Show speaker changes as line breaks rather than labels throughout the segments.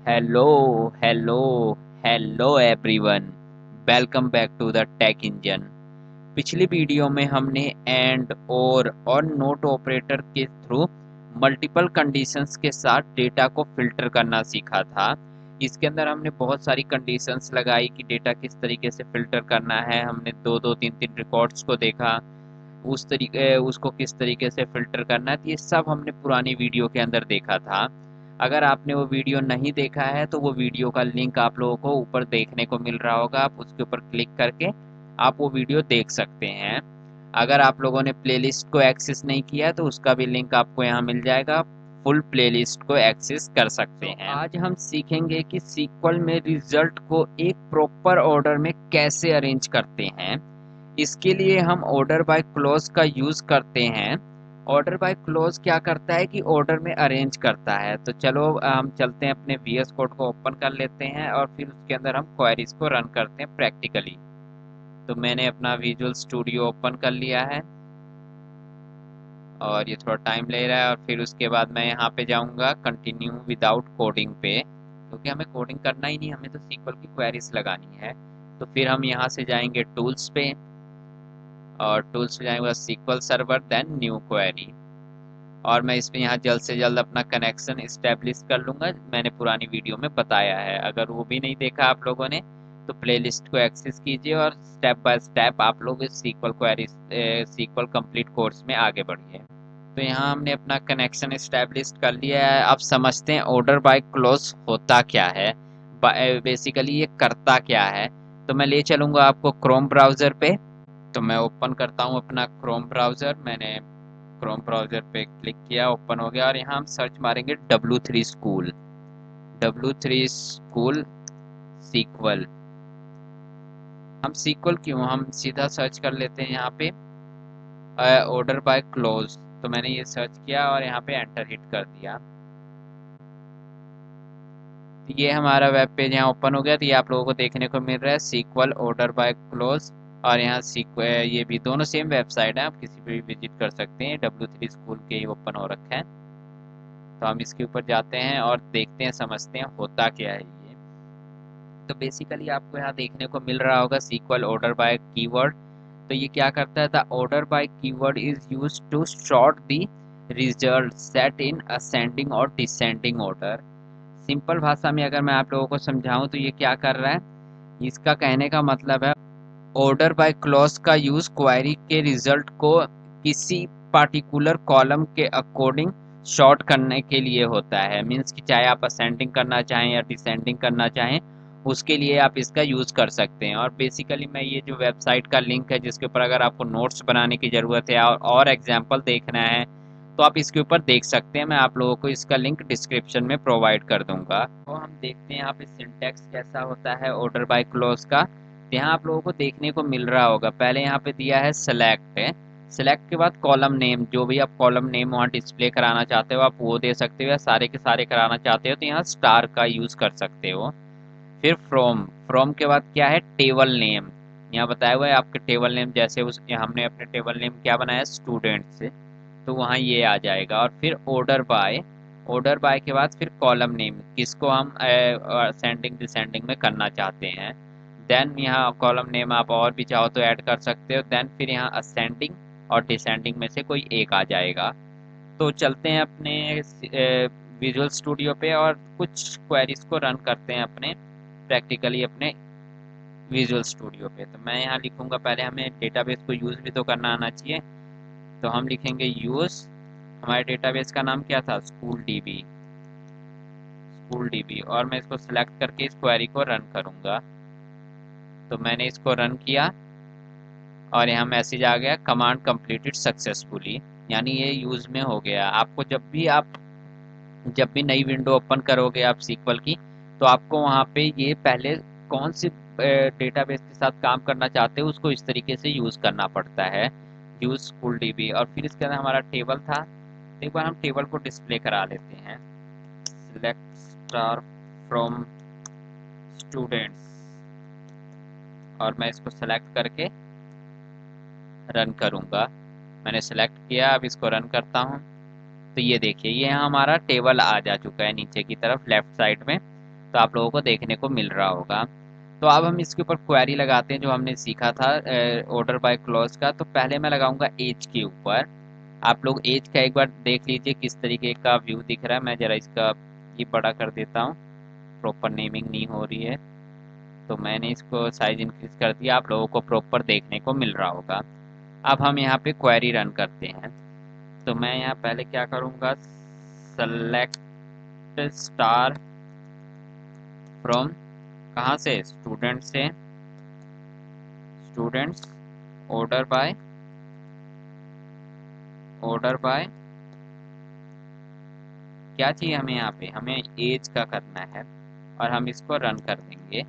Hello hello hello everyone. Welcome back to the tech engine. पिछली video में हमने AND और नोट ऑपरेटर के थ्रू मल्टीपल कंडीशंस के साथ डेटा को फिल्टर करना सीखा था। इसके अंदर हमने बहुत सारी कंडीशंस लगाई कि डेटा किस तरीके से फिल्टर करना है। हमने दो दो तीन तीन रिकॉर्ड्स को देखा, उस तरीके उसको किस तरीके से फिल्टर करना है। तो ये सब हमने पुरानी वीडियो के अंदर देखा था। अगर आपने वो वीडियो नहीं देखा है तो वो वीडियो का लिंक आप लोगों को ऊपर देखने को मिल रहा होगा, आप उसके ऊपर क्लिक करके आप वो वीडियो देख सकते हैं। अगर आप लोगों ने प्लेलिस्ट को एक्सेस नहीं किया है तो उसका भी लिंक आपको यहाँ मिल जाएगा, फुल प्लेलिस्ट को एक्सेस कर सकते हैं। आज हम सीखेंगे कि सीक्वल में रिजल्ट को एक प्रॉपर ऑर्डर में कैसे अरेंज करते हैं। इसके लिए हम ऑर्डर बाय क्लॉज का यूज करते हैं। ऑर्डर बाय क्लॉज क्या करता है कि ऑर्डर में अरेंज करता है। तो चलो हम चलते हैं, अपने VS कोड को ओपन कर लेते हैं और फिर उसके अंदर हम क्वेरीज को रन करते हैं प्रैक्टिकली। तो मैंने अपना विजुअल स्टूडियो ओपन कर लिया है और ये थोड़ा टाइम ले रहा है। और फिर उसके बाद मैं यहाँ पे जाऊँगा कंटिन्यू विदाउट कोडिंग पे, क्योंकि हमें कोडिंग करना ही नहीं, हमें तो सीक्वल की क्वेरीज लगानी है। तो फिर हम यहाँ से जाएंगे टूल्स पे और टूल्स पे जाएंगे SQL server then new query. और मैं इसमें यहाँ जल्द से जल्द अपना कनेक्शन इस्टेब्लिश कर लूँगा। मैंने पुरानी वीडियो में बताया है, अगर वो भी नहीं देखा आप लोगों ने तो प्लेलिस्ट को एक्सेस कीजिए और स्टेप बाय स्टेप आप लोग इस SQL query SQL complete course में आगे बढ़िए। तो यहाँ हमने अपना कनेक्शन इस्टेब्लिश कर लिया है। अब समझते हैं ऑर्डर बाय क्लोज होता क्या है, बेसिकली ये करता क्या है। तो मैं ले चलूँगा आपको क्रोम ब्राउज़र पे। तो मैं ओपन करता हूँ अपना क्रोम ब्राउज़र। मैंने क्रोम ब्राउज़र पे क्लिक किया, ओपन हो गया और यहाँ हम सर्च मारेंगे W3 school, W3 school SQL. हम सीक्वल क्यों, हम सीधा सर्च कर लेते हैं यहाँ पे ऑर्डर बाय क्लोज। तो मैंने ये सर्च किया और यहाँ पे एंटर हिट कर दिया। तो ये हमारा वेब पेज यहाँ ओपन हो गया। तो ये आप लोगों को देखने को मिल रहा है सीक्वल ऑर्डर बाय क्लोज। और यहाँ ये भी दोनों सेम वेबसाइट है, आप किसी पे भी विजिट कर सकते हैं। W3 स्कूल के ही ओपन हो रखा है। तो हम इसके ऊपर जाते हैं और देखते हैं, समझते हैं होता क्या है ये। तो बेसिकली आपको यहाँ देखने को मिल रहा होगा सीक्वल ऑर्डर बाय कीवर्ड। तो ये क्या करता है, the order by keyword is used to sort the result set in ascending और डिसेंडिंग ऑर्डर। सिंपल भाषा में अगर मैं आप लोगों को समझाऊं तो ये क्या कर रहा है, इसका कहने का मतलब है ऑर्डर बाय क्लॉज का यूज क्वेरी के रिजल्ट को किसी पार्टिकुलर कॉलम के अकॉर्डिंग शॉर्ट करने के लिए होता है। मीन्स कि चाहे आप असेंडिंग करना चाहें या डिसेंडिंग करना चाहें, उसके लिए आप इसका यूज कर सकते हैं। और बेसिकली मैं ये जो वेबसाइट का लिंक है जिसके ऊपर अगर आपको नोट्स बनाने की ज़रूरत है और एग्जाम्पल देखना है तो आप इसके ऊपर देख सकते हैं। मैं आप लोगों को इसका लिंक डिस्क्रिप्शन में प्रोवाइड कर दूंगा। तो हम देखते हैं यहाँ पे सिंटैक्स कैसा होता है ऑर्डर बाय क्लॉज का। यहाँ आप लोगों को देखने को मिल रहा होगा, पहले यहाँ पे दिया है सेलेक्ट है। सेलेक्ट के बाद कॉलम नेम, जो भी आप कॉलम नेम वहाँ डिस्प्ले कराना चाहते हो आप वो दे सकते हो, या सारे के सारे कराना चाहते हो तो यहाँ स्टार का यूज़ कर सकते हो। फिर फ्रॉम, फ्रॉम के बाद क्या है टेबल नेम। यहाँ बताया हुआ है आपके टेबल नेम, जैसे उस हमने अपने टेबल नेम क्या बनाया स्टूडेंट से, तो वहाँ ये आ जाएगा। और फिर ऑर्डर बाय, ऑर्डर बाय के बाद फिर कॉलम नेम, किसको हम असेंडिंग डिसेंडिंग में करना चाहते हैं। देन यहाँ कॉलम नेम आप और भी चाहो तो ऐड कर सकते हो। देन फिर यहाँ असेंडिंग और डिसेंडिंग में से कोई एक आ जाएगा। तो चलते हैं अपने विजुअल स्टूडियो पे और कुछ क्वेरीज को रन करते हैं अपने प्रैक्टिकली अपने विजुअल स्टूडियो पे। तो मैं यहाँ लिखूंगा, पहले हमें डेटाबेस को यूज़ भी तो करना आना चाहिए। तो हम लिखेंगे यूज़, हमारे डेटाबेस का नाम क्या था स्कूल डीबी, स्कूल डीबी। और मैं इसको सिलेक्ट करके इस क्वेरी को रन करूँगा। तो मैंने इसको रन किया और यहाँ मैसेज आ गया कमांड कंप्लीटेड सक्सेसफुली, यानी ये यूज़ में हो गया। आपको जब भी नई विंडो ओपन करोगे आप सीक्वल की, तो आपको वहाँ पे ये पहले कौन सी डेटाबेस के साथ काम करना चाहते हो उसको इस तरीके से यूज़ करना पड़ता है, यूज़ स्कूल डीबी। और फिर इसके अंदर हमारा टेबल था, एक बार हम टेबल को डिस्प्ले करा लेते हैं। सिलेक्ट स्टार फ्रॉम स्टूडेंट्स, और मैं इसको सेलेक्ट करके रन करूँगा। मैंने सेलेक्ट किया, अब इसको रन करता हूँ। तो ये देखिए ये यहाँ हमारा टेबल आ जा चुका है नीचे की तरफ लेफ्ट साइड में। तो आप लोगों को देखने को मिल रहा होगा। तो अब हम इसके ऊपर क्वेरी लगाते हैं जो हमने सीखा था ऑर्डर बाय क्लॉज का। तो पहले मैं लगाऊंगा एज के ऊपर। आप लोग एज का एक बार देख लीजिए किस तरीके का व्यू दिख रहा है। मैं ज़रा इसका ये बड़ा कर देता हूँ, प्रॉपर नेमिंग नहीं हो रही है, तो मैंने इसको साइज इंक्रीज कर दिया। आप लोगों को प्रॉपर देखने को मिल रहा होगा। अब हम यहाँ पे क्वेरी रन करते हैं। तो मैं यहाँ पहले क्या करूँगा, सेलेक्ट स्टार फ्रॉम, कहाँ से, स्टूडेंट से, स्टूडेंट्स ऑर्डर बाय क्या चाहिए हमें, यहाँ पे हमें एज का करना है और हम इसको रन कर देंगे।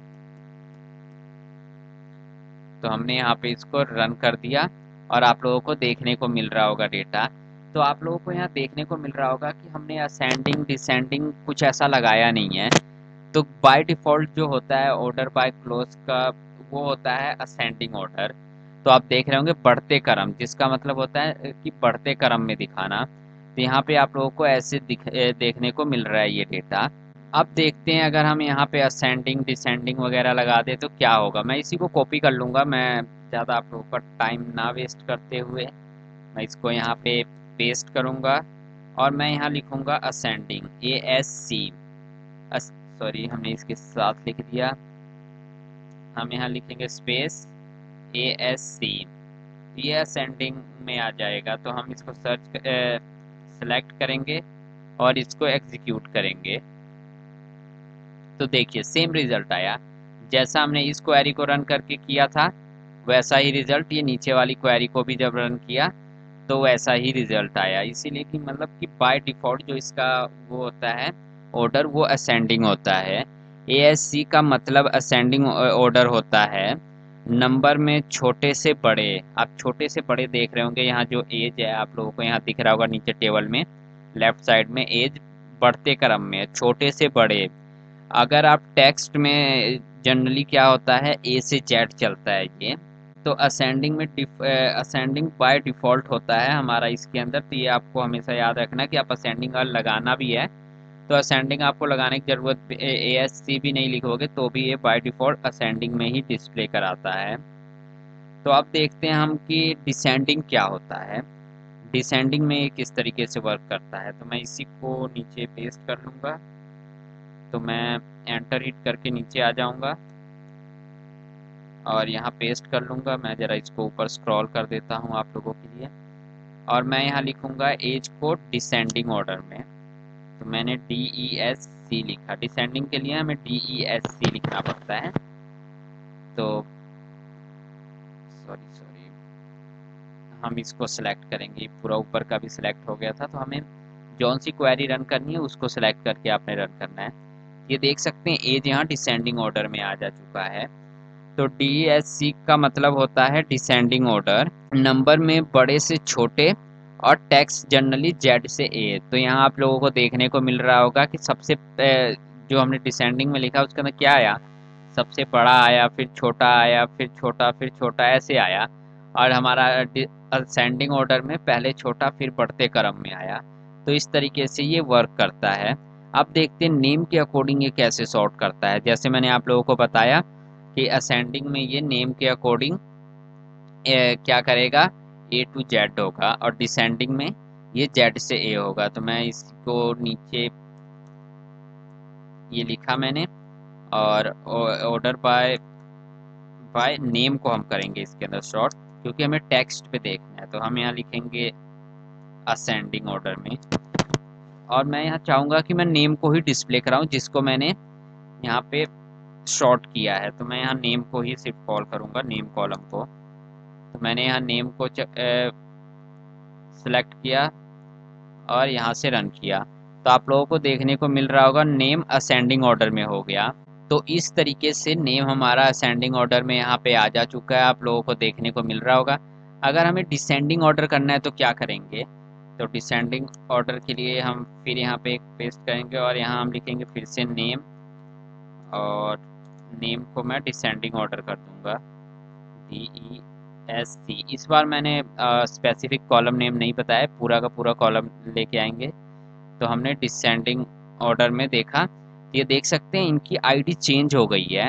तो हमने यहाँ पे इसको रन कर दिया और आप लोगों को देखने को मिल रहा होगा डेटा। तो आप लोगों को यहाँ देखने को मिल रहा होगा कि हमने असेंडिंग डिसेंडिंग कुछ ऐसा लगाया नहीं है। तो बाय डिफ़ॉल्ट जो होता है ऑर्डर बाय क्लोज का, वो होता है असेंडिंग ऑर्डर। तो आप देख रहे होंगे बढ़ते क्रम, जिसका मतलब होता है कि बढ़ते क्रम में दिखाना। तो यहाँ पे आप लोगों को ऐसे देखने को मिल रहा है ये डेटा। अब देखते हैं अगर हम यहाँ पे असेंडिंग डिसेंडिंग वगैरह लगा दें तो क्या होगा। मैं इसी को कॉपी कर लूँगा, मैं ज़्यादा आप लोगों का टाइम ना वेस्ट करते हुए मैं इसको यहाँ पे पेस्ट करूँगा और मैं यहाँ लिखूँगा असेंडिंग ASC। सॉरी, हमने इसके साथ लिख दिया। हम यहाँ लिखेंगे स्पेस ASC, ये असेंडिंग में आ जाएगा। तो हम इसको सेलेक्ट करेंगे और इसको एग्जीक्यूट करेंगे। तो देखिए सेम रिजल्ट आया, जैसा हमने इस क्वेरी को रन करके किया था वैसा ही रिजल्ट ये नीचे वाली क्वेरी को भी जब रन किया तो वैसा ही रिजल्ट आया। इसीलिए कि मतलब कि बाय डिफ़ॉल्ट जो इसका वो होता है ऑर्डर, वो असेंडिंग होता है। ASC का मतलब असेंडिंग ऑर्डर होता है, नंबर में छोटे से बड़े। आप छोटे से बड़े देख रहे होंगे, यहाँ जो एज है आप लोगों को यहाँ दिख रहा होगा नीचे टेबल में लेफ्ट साइड में, एज बढ़ते क्रम में छोटे से बड़े। अगर आप टेक्स्ट में जनरली क्या होता है, A से Z चलता है ये। तो असेंडिंग में असेंडिंग बाय डिफ़ॉल्ट होता है हमारा इसके अंदर। तो ये आपको हमेशा याद रखना कि आप असेंडिंग अगर लगाना भी है तो असेंडिंग आपको लगाने की ज़रूरत ASC भी नहीं लिखोगे तो भी ये बाय डिफ़ॉल्ट असेंडिंग में ही डिस्प्ले कराता है। तो अब देखते हैं हम कि डिसेंडिंग क्या होता है, डिसेंडिंग में ये किस तरीके से वर्क करता है। तो मैं इसी को नीचे पेस्ट कर लूँगा। तो मैं एंटर हिट करके नीचे आ जाऊँगा और यहाँ पेस्ट कर लूँगा। मैं ज़रा इसको ऊपर स्क्रॉल कर देता हूँ आप लोगों के लिए और मैं यहाँ लिखूँगा एज को डिसेंडिंग ऑर्डर में। तो मैंने DESC लिखा, डिसेंडिंग के लिए हमें DESC लिखना पड़ता है। तो सॉरी हम इसको सेलेक्ट करेंगे, पूरा ऊपर का भी सिलेक्ट हो गया था। तो हमें जौन सी क्वेरी रन करनी है उसको सेलेक्ट करके आपने रन करना है। ये देख सकते हैं एज यहाँ डिसेंडिंग ऑर्डर में आ जा चुका है। तो DESC का मतलब होता है डिसेंडिंग ऑर्डर, नंबर में बड़े से छोटे और टेक्स्ट जनरली Z से A। तो यहाँ आप लोगों को देखने को मिल रहा होगा कि सबसे जो हमने डिसेंडिंग में लिखा उसके अंदर क्या आया, सबसे बड़ा आया, फिर छोटा आया, फिर छोटा, फिर छोटा, ऐसे आया। और हमारा असेंडिंग ऑर्डर में पहले छोटा फिर बढ़ते क्रम में आया। तो इस तरीके से ये वर्क करता है। अब देखते हैं नेम के अकॉर्डिंग ये कैसे सॉर्ट करता है। जैसे मैंने आप लोगों को बताया कि असेंडिंग में ये नेम के अकॉर्डिंग क्या करेगा, A to Z होगा और डिसेंडिंग में ये Z से A होगा। तो मैं इसको नीचे ये लिखा मैंने और ऑर्डर बाय नेम को हम करेंगे इसके अंदर शॉर्ट, क्योंकि हमें टेक्स्ट पे देखना है। तो हम यहाँ लिखेंगे असेंडिंग ऑर्डर में और मैं यहाँ चाहूँगा कि मैं नेम को ही डिस्प्ले कराऊँ जिसको मैंने यहाँ पे शॉर्ट किया है। तो मैं यहाँ नेम को ही सिर्फ कॉल करूँगा, नेम कॉलम को। तो मैंने यहाँ नेम को सेलेक्ट किया और यहाँ से रन किया। तो आप लोगों को देखने को मिल रहा होगा नेम असेंडिंग ऑर्डर में हो गया। तो इस तरीके से नेम हमारा असेंडिंग ऑर्डर में यहाँ पे आ जा चुका है, आप लोगों को देखने को मिल रहा होगा। अगर हमें डिसेंडिंग ऑर्डर करना है तो क्या करेंगे, तो डिसेंडिंग ऑर्डर के लिए हम फिर यहाँ पे एक पेस्ट करेंगे और यहाँ हम लिखेंगे फिर से नेम और नेम को मैं डिसेंडिंग ऑर्डर कर दूँगा DESC। इस बार मैंने स्पेसिफिक कॉलम नेम नहीं बताया, पूरा का पूरा कॉलम लेके आएंगे। तो हमने डिसेंडिंग ऑर्डर में देखा ये देख सकते हैं इनकी आईडी चेंज हो गई है।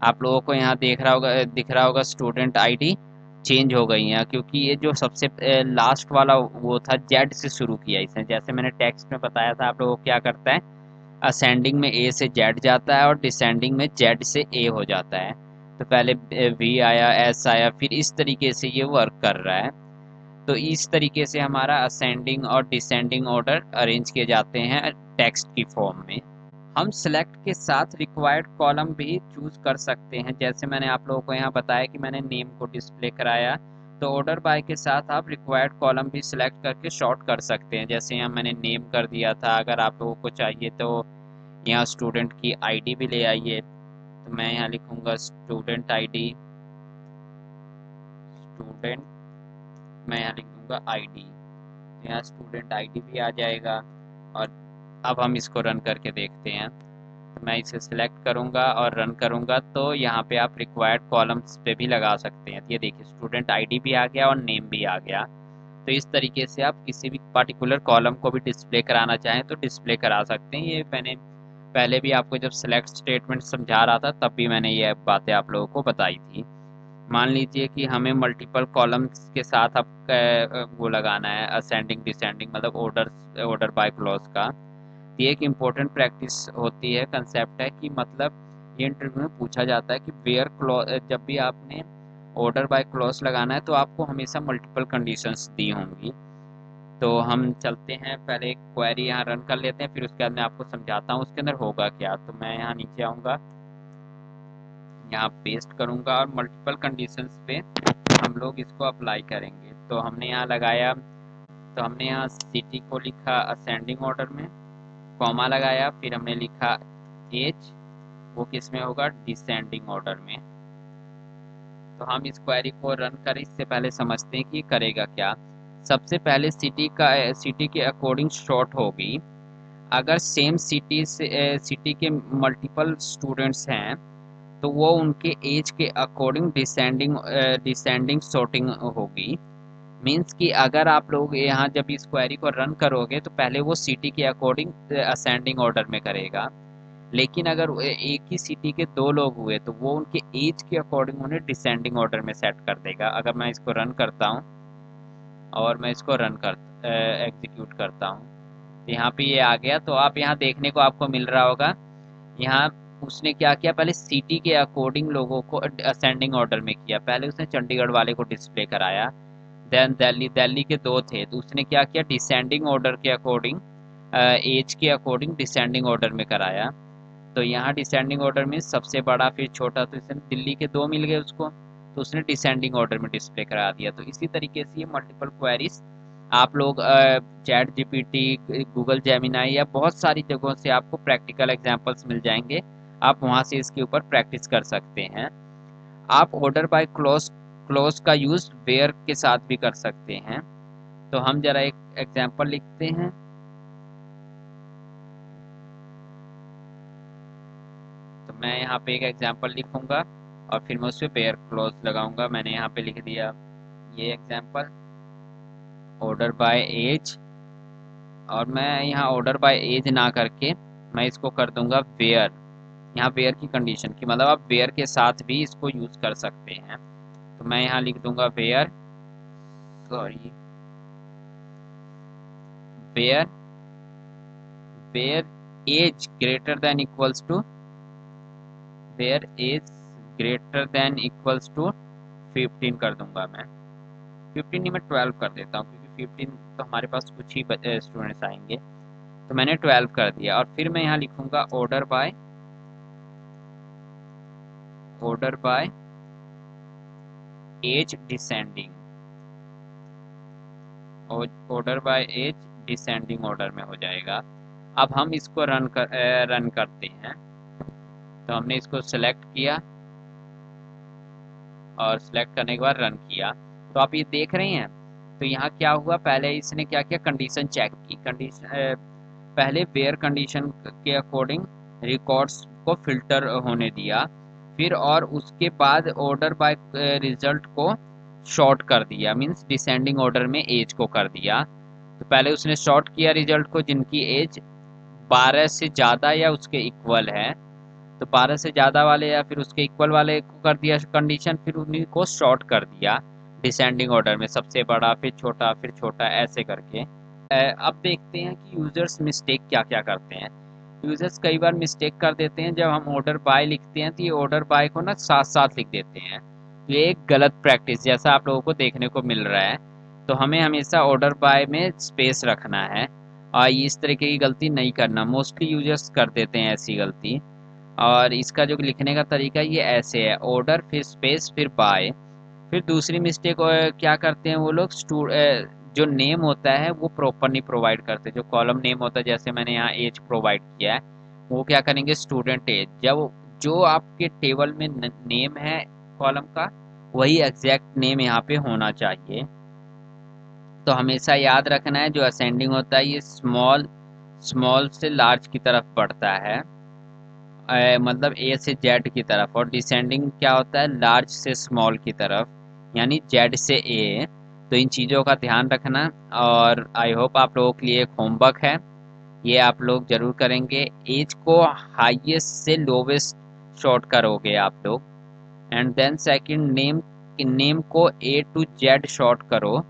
आप लोगों को यहाँ दिख रहा होगा स्टूडेंट आईडी चेंज हो गई है, क्योंकि ये जो सबसे लास्ट वाला वो था जेड से शुरू किया इसने। जैसे मैंने टेक्स्ट में बताया था आप लोगों को क्या करता है, असेंडिंग में ए से जेड जाता है और डिसेंडिंग में जेड से ए हो जाता है। तो पहले वी आया, एस आया, फिर इस तरीके से ये वर्क कर रहा है। तो इस तरीके से हमारा असेंडिंग और डिसेंडिंग ऑर्डर अरेंज किए जाते हैं टेक्स्ट की फॉर्म में। हम सिलेक्ट के साथ रिक्वायर्ड कॉलम भी चूज कर सकते हैं। जैसे मैंने आप लोगों को यहाँ बताया कि मैंने नेम को डिस्प्ले कराया, तो ऑर्डर बाय के साथ आप रिक्वायर्ड कॉलम भी सिलेक्ट करके शॉर्ट कर सकते हैं। जैसे यहाँ मैंने नेम कर दिया था, अगर आप लोगों को चाहिए तो यहाँ स्टूडेंट की आईडी भी ले आइए। तो मैं यहाँ लिखूंगा स्टूडेंट आईडी, स्टूडेंट, मैं यहाँ लिख दूंगा आईडी। तो यहाँ स्टूडेंट आईडी भी आ जाएगा। और अब हम इसको रन करके देखते हैं। तो मैं इसे सिलेक्ट करूंगा और रन करूंगा, तो यहाँ पे आप रिक्वायर्ड कॉलम्स पे भी लगा सकते हैं। ये देखिए स्टूडेंट आईडी भी आ गया और नेम भी आ गया। तो इस तरीके से आप किसी भी पर्टिकुलर कॉलम को भी डिस्प्ले कराना चाहें तो डिस्प्ले करा सकते हैं। ये मैंने पहले भी आपको जब सिलेक्ट स्टेटमेंट समझा रहा था तब भी मैंने ये बातें आप लोगों को बताई थी। मान लीजिए कि हमें मल्टीपल कॉलम्स के साथ अब वो लगाना है असेंडिंग डिसेंडिंग, मतलब ऑर्डर बाय क्लॉज का। ये एक इम्पोर्टेंट प्रैक्टिस होती है, कंसेप्ट है कि मतलब ये इंटरव्यू में पूछा जाता है कि वेयर क्लॉज, जब भी आपने ऑर्डर बाय क्लॉज लगाना है तो आपको हमेशा मल्टीपल कंडीशंस दी होंगी। तो हम चलते हैं, पहले एक क्वेरी यहाँ रन कर लेते हैं, फिर उसके बाद मैं आपको समझाता हूँ उसके अंदर होगा क्या। तो मैं यहाँ नीचे आऊँगा, यहाँ पेस्ट करूँगा और मल्टीपल कंडीशंस पे हम लोग इसको अप्लाई करेंगे। तो हमने यहाँ लगाया, तो हमने यहाँ सिटी को लिखा असेंडिंग ऑर्डर में, कॉमा लगाया, फिर हमने लिखा एज, वो किस में होगा, डिसेंडिंग ऑर्डर में। तो हम इस क्वेरी को रन करें इससे पहले समझते हैं कि करेगा क्या। सबसे पहले सिटी के अकॉर्डिंग शॉर्ट होगी। अगर सेम सिटी के मल्टीपल स्टूडेंट्स हैं तो वो उनके एज के अकॉर्डिंग डिसेंडिंग सॉर्टिंग होगी। मीन्स कि अगर आप लोग यहाँ जब इस क्वेरी को रन करोगे तो पहले वो सिटी के अकॉर्डिंग असेंडिंग ऑर्डर में करेगा, लेकिन अगर एक ही सिटी के दो लोग हुए तो वो उनके एज के अकॉर्डिंग उन्हें डिसेंडिंग ऑर्डर में सेट कर देगा। अगर मैं इसको रन करता हूँ और मैं इसको एग्जीक्यूट करता हूँ, यहाँ पे ये आ गया। तो आप यहाँ देखने को आपको मिल रहा होगा, यहाँ उसने क्या किया, पहले सिटी के अकॉर्डिंग लोगों को असेंडिंग ऑर्डर में किया। पहले उसने चंडीगढ़ वाले को डिस्प्ले कराया, देन दिल्ली के दो थे तो उसने क्या किया, डिसेंडिंग ऑर्डर के अकॉर्डिंग, एज के अकॉर्डिंग डिसेंडिंग ऑर्डर में कराया। तो यहाँ डिसेंडिंग ऑर्डर में सबसे बड़ा फिर छोटा, तो इसने दिल्ली के दो मिल गए उसको, तो उसने डिसेंडिंग ऑर्डर में डिस्प्ले करा दिया। तो इसी तरीके से ये मल्टीपल क्वेरीज आप लोग चैट जीपीटी, गूगल जेमिनाई या बहुत सारी जगहों से आपको प्रैक्टिकल एग्जांपल्स मिल जाएंगे, आप वहां से इसके ऊपर प्रैक्टिस कर सकते हैं। आप ऑर्डर बाय क्लॉज का यूज वेयर के साथ भी कर सकते हैं। तो हम जरा एक एग्जांपल लिखते हैं। तो मैं यहाँ पे एक एग्जांपल लिखूंगा और फिर मैं उस पर वेयर क्लॉज लगाऊंगा। मैंने यहाँ पे लिख दिया ये एग्जांपल, ऑर्डर बाय एज, और मैं यहाँ ऑर्डर बाय एज ना करके मैं इसको कर दूंगा वेयर। यहाँ वेयर की कंडीशन की मतलब आप वेयर के साथ भी इसको यूज कर सकते हैं। तो मैं यहाँ लिख दूंगा where, sorry, where where age greater than equals to, where age greater than equals to 15 कर दूंगा मैं। 15 नहीं, मैं 12 कर देता हूँ, क्योंकि 15 तो हमारे पास कुछ ही स्टूडेंट्स आएंगे। तो मैंने 12 कर दिया और फिर मैं यहाँ लिखूंगा ऑर्डर बाय एज डिसेंडिंग, और order by age descending order में हो जाएगा। अब हम इसको रन करते हैं। तो हमने इसको सेलेक्ट किया और सेलेक्ट करने के बाद रन किया, तो आप ये देख रहे हैं। तो यहाँ क्या हुआ, पहले इसने क्या किया, कंडीशन चेक की। पहले वेयर कंडीशन के अकॉर्डिंग रिकॉर्ड्स को फिल्टर होने दिया, फिर और उसके बाद ऑर्डर बाय रिजल्ट को शॉर्ट कर दिया, मींस डिसेंडिंग ऑर्डर में एज को कर दिया। तो पहले उसने शॉर्ट किया रिजल्ट को जिनकी एज 12 से ज़्यादा या उसके इक्वल है, तो 12 से ज़्यादा वाले या फिर उसके इक्वल वाले को कर दिया कंडीशन, फिर उन्हीं को शॉर्ट कर दिया डिसेंडिंग ऑर्डर में, सबसे बड़ा फिर छोटा ऐसे करके। अब देखते हैं कि यूज़र्स मिस्टेक क्या क्या करते हैं। यूज़र्स कई बार मिस्टेक कर देते हैं, जब हम ऑर्डर बाय लिखते हैं तो ये ऑर्डर बाय को ना साथ साथ लिख देते हैं। ये एक गलत प्रैक्टिस जैसा आप लोगों को देखने को मिल रहा है। तो हमें हमेशा ऑर्डर बाय में स्पेस रखना है और इस तरीके की गलती नहीं करना। मोस्टली यूजर्स कर देते हैं ऐसी गलती। और इसका जो लिखने का तरीका ये ऐसे है, ऑर्डर फिर स्पेस फिर बाय। फिर दूसरी मिस्टेक क्या करते हैं वो लोग, जो नेम होता है वो प्रॉपर नहीं प्रोवाइड करते। जो कॉलम नेम होता है, जैसे मैंने यहाँ एज प्रोवाइड किया है, वो क्या करेंगे स्टूडेंट एज, जब जो आपके टेबल में नेम है कॉलम का, वही एग्जैक्ट नेम यहाँ पे होना चाहिए। तो हमेशा याद रखना है, जो असेंडिंग होता है ये स्मॉल स्मॉल से लार्ज की तरफ बढ़ता है, मतलब ए से जेड की तरफ, और डिसेंडिंग क्या होता है लार्ज से स्मॉल की तरफ, यानी जेड से ए। तो इन चीज़ों का ध्यान रखना। और आई होप आप लोगों के लिए एक होमवर्क है, ये आप लोग जरूर करेंगे। एज को हाईएस्ट से लोवेस्ट शॉर्ट करोगे आप लोग, एंड देन सेकंड नेम को ए टू जेड शॉर्ट करो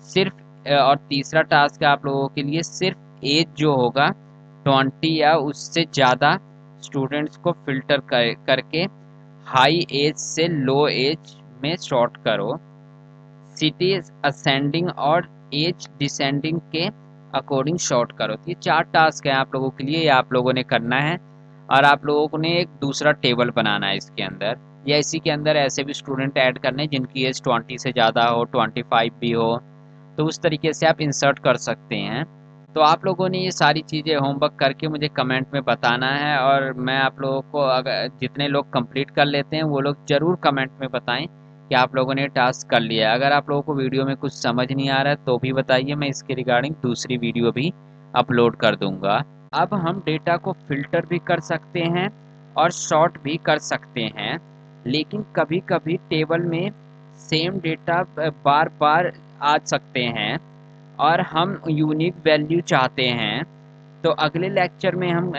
सिर्फ। और तीसरा टास्क है आप लोगों के लिए, सिर्फ एज जो होगा 20 या उससे ज़्यादा स्टूडेंट्स को फिल्टर करके हाई एज से लो एज में शॉर्ट करो। सिटी असेंडिंग और एज डिसेंडिंग के अकॉर्डिंग शॉर्ट करो। तो ये 4 टास्क हैं आप लोगों के लिए, ये आप लोगों ने करना है। और आप लोगों ने एक दूसरा टेबल बनाना है इसके अंदर, या इसी के अंदर ऐसे भी स्टूडेंट ऐड करने जिनकी एज 20 से ज़्यादा हो, 25 भी हो, तो उस तरीके से आप इंसर्ट कर सकते हैं। तो आप लोगों ने ये सारी चीज़ें होमवर्क करके मुझे कमेंट में बताना है, और मैं आप लोगों को, अगर जितने लोग कंप्लीट कर लेते हैं वो लोग ज़रूर कमेंट में बताएं कि आप लोगों ने टास्क कर लिया है। अगर आप लोगों को वीडियो में कुछ समझ नहीं आ रहा है तो भी बताइए, मैं इसके रिगार्डिंग दूसरी वीडियो भी अपलोड कर दूंगा। अब हम डेटा को फिल्टर भी कर सकते हैं और शॉर्ट भी कर सकते हैं, लेकिन कभी कभी टेबल में सेम डेटा बार बार आ सकते हैं और हम यूनिक वैल्यू चाहते हैं। तो अगले लेक्चर में हम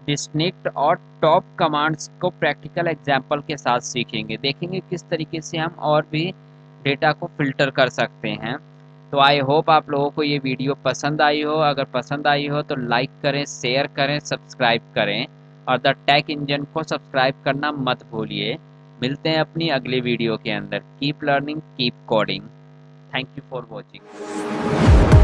डिस्टिंक्ट और टॉप कमांड्स को प्रैक्टिकल एग्जांपल के साथ सीखेंगे, देखेंगे किस तरीके से हम और भी डेटा को फिल्टर कर सकते हैं। तो आई होप आप लोगों को ये वीडियो पसंद आई हो। अगर पसंद आई हो तो लाइक करें, शेयर करें, सब्सक्राइब करें, और द टेक इंजन को सब्सक्राइब करना मत भूलिए। मिलते हैं अपनी अगली वीडियो के अंदर। Keep learning, keep coding. Thank you for watching.